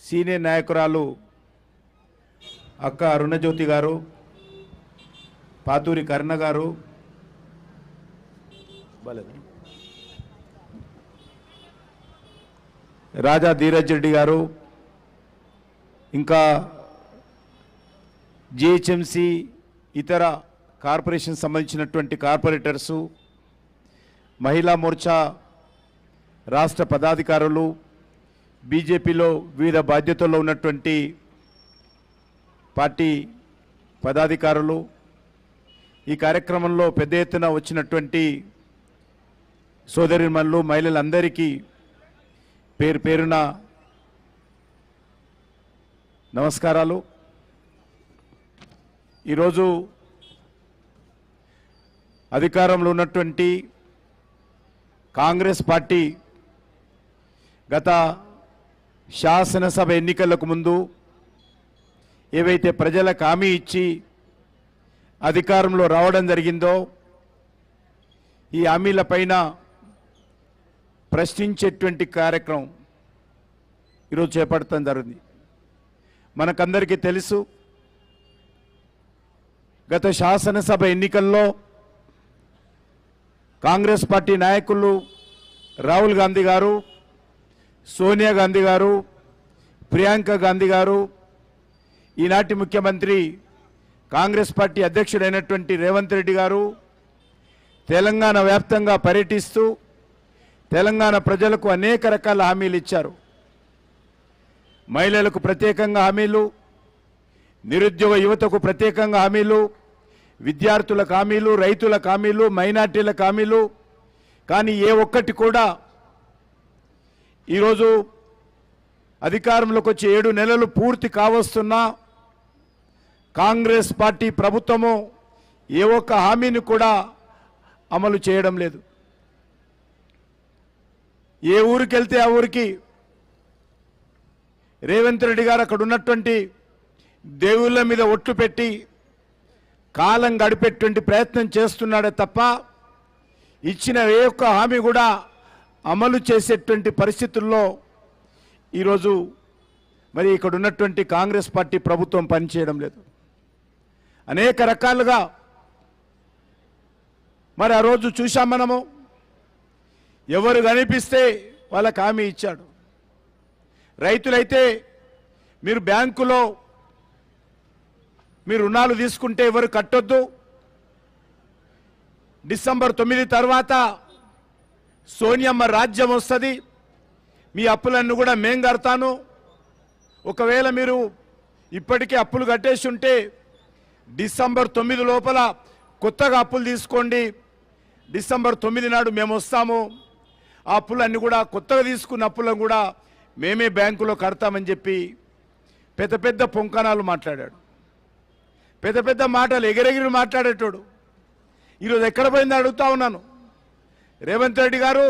Senior నాయకురాలు అక్క అరుణజ్యోతి గారు, పాతూరి కర్ణ గారు, రాజా ధీరజ్ రెడ్డి గారు, ఇంకా జిహెచ్ఎంసి ఇతర కార్పొరేషన్ సంబంధించినటువంటి కార్పొరేటర్సు, మహిళా మోర్చా రాష్ట్ర పదాధికారులు, బీజేపీలో వివిధ బాధ్యతల్లో ఉన్నటువంటి పార్టీ పదాధికారులు, ఈ కార్యక్రమంలో పెద్ద ఎత్తున వచ్చినటువంటి సోదరిమణులు, మహిళలందరికీ పేరు పేరున నమస్కారాలు. ఈరోజు అధికారంలో ఉన్నటువంటి కాంగ్రెస్ పార్టీ గత శాసనసభ ఎన్నికలకు ముందు ఏవైతే ప్రజలకు హామీ ఇచ్చి అధికారంలో రావడం జరిగిందో ఈ హామీలపైన ప్రశ్నించేటువంటి కార్యక్రమం ఈరోజు చేపడటం జరిగింది. మనకందరికీ తెలుసు, గత శాసనసభ ఎన్నికల్లో కాంగ్రెస్ పార్టీ నాయకులు రాహుల్ గాంధీ గారు, సోనియా గాంధీ గారు, ప్రియాంక గాంధీ గారు, ఈనాటి ముఖ్యమంత్రి కాంగ్రెస్ పార్టీ అధ్యక్షుడైనటువంటి రేవంత్ రెడ్డి గారు తెలంగాణ వ్యాప్తంగా పర్యటిస్తూ తెలంగాణ ప్రజలకు అనేక రకాల హామీలు ఇచ్చారు. మహిళలకు ప్రత్యేకంగా హామీలు, నిరుద్యోగ యువతకు ప్రత్యేకంగా హామీలు, విద్యార్థులకు హామీలు, రైతులకు హామీలు, మైనార్టీలకు హామీలు. కానీ ఏ ఒక్కటి కూడా ఈరోజు అధికారంలోకి వచ్చి 7 నెలలు పూర్తి కావస్తున్నా కాంగ్రెస్ పార్టీ ప్రభుత్వము ఏ ఒక్క హామీని కూడా అమలు చేయడం లేదు. ఏ ఊరికి వెళ్తే ఆ ఊరికి రేవంత్ రెడ్డి గారు అక్కడ ఉన్నటువంటి దేవుళ్ళ మీద ఒట్లు పెట్టి కాలం గడిపేటువంటి ప్రయత్నం చేస్తున్నాడే తప్ప ఇచ్చిన ఏ ఒక్క హామీ కూడా అమలు చేసేటువంటి పరిస్థితుల్లో ఈరోజు మరి ఇక్కడ ఉన్నటువంటి కాంగ్రెస్ పార్టీ ప్రభుత్వం పనిచేయడం లేదు. అనేక రకాలుగా మరి ఆ రోజు చూశాం మనము, ఎవరు కనిపిస్తే వాళ్ళకి హామీ ఇచ్చాడు. రైతులైతే మీరు బ్యాంకులో మీరు రుణాలు తీసుకుంటే ఎవరు కట్టొద్దు, డిసెంబర్ 9 తర్వాత సోనియమ్మ రాజ్యం వస్తుంది, మీ అప్పులన్నీ కూడా మేం కడతాను, ఒకవేళ మీరు ఇప్పటికే అప్పులు కట్టేసి ఉంటే డిసెంబర్ 9 లోపల కొత్తగా అప్పులు తీసుకోండి, డిసెంబర్ 9 నాడు మేము వస్తాము, ఆ అప్పులన్నీ కూడా కొత్తగా తీసుకున్న అప్పులను కూడా మేమే బ్యాంకులో కడతామని చెప్పి పెద్ద పెద్ద పొంకణాలు మాట్లాడాడు. పెద్ద పెద్ద మాటలు ఎగిరెగిరి మాట్లాడేటోడు ఈరోజు ఎక్కడ పోయింది అడుగుతా ఉన్నాను. రేవంత్ రెడ్డి గారు,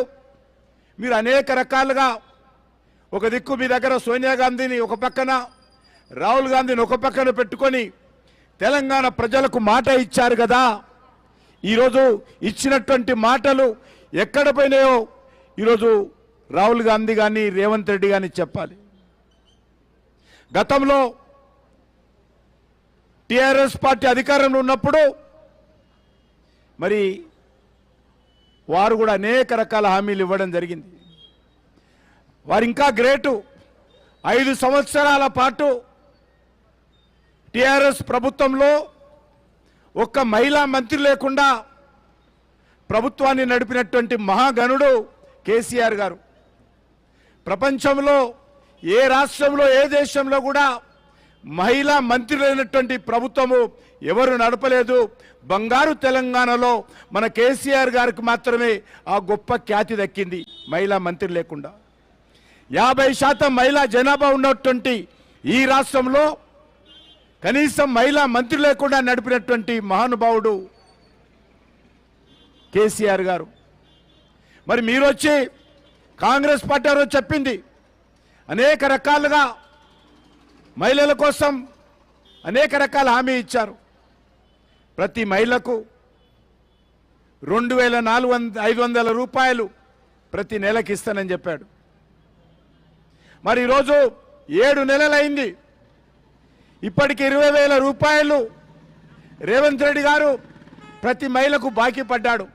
మీరు అనేక రకాలుగా ఒక దిక్కు మీ దగ్గర సోనియా గాంధీని ఒక పక్కన, రాహుల్ గాంధీని ఒక పక్కన పెట్టుకొని తెలంగాణ ప్రజలకు మాట ఇచ్చారు కదా, ఈరోజు ఇచ్చినటువంటి మాటలు ఎక్కడ పోయినాయో ఈరోజు రాహుల్ గాంధీ కానీ రేవంత్ రెడ్డి కానీ చెప్పాలి. గతంలో టీఆర్ఎస్ పార్టీ అధికారంలో ఉన్నప్పుడు మరి వారు కూడా అనేక రకాల హామీలు ఇవ్వడం జరిగింది. వారు ఇంకా గ్రేటు, 5 సంవత్సరాల పాటు టీఆర్ఎస్ ప్రభుత్వంలో ఒక్క మహిళా మంత్రి లేకుండా ప్రభుత్వాన్ని నడిపినటువంటి మహాగణుడు కేసీఆర్ గారు. ప్రపంచంలో ఏ రాష్ట్రంలో ఏ దేశంలో కూడా మహిళా మంత్రి లేనటువంటి ప్రభుత్వము ఎవరు నడపలేదు. బంగారు తెలంగాణలో మన కేసీఆర్ గారికి మాత్రమే ఆ గొప్ప ఖ్యాతి దక్కింది మహిళా మంత్రి లేకుండా. 50% మహిళా జనాభా ఉన్నటువంటి ఈ రాష్ట్రంలో కనీసం మహిళా మంత్రి లేకుండా నడిపినటువంటి మహానుభావుడు కేసీఆర్ గారు. మరి మీరు వచ్చి కాంగ్రెస్ పార్టీ రోజు చెప్పింది అనేక రకాలుగా మహిళల కోసం అనేక రకాల హామీ ఇచ్చారు. ప్రతి మహిళకు 2,500 రూపాయలు ప్రతి నెలకి ఇస్తానని చెప్పాడు. మరి ఈరోజు 7 నెలలైంది. ఇప్పటికి 20,000 రూపాయలు రేవంత్ రెడ్డి గారు ప్రతి మహిళకు బాకీ పడ్డాడు.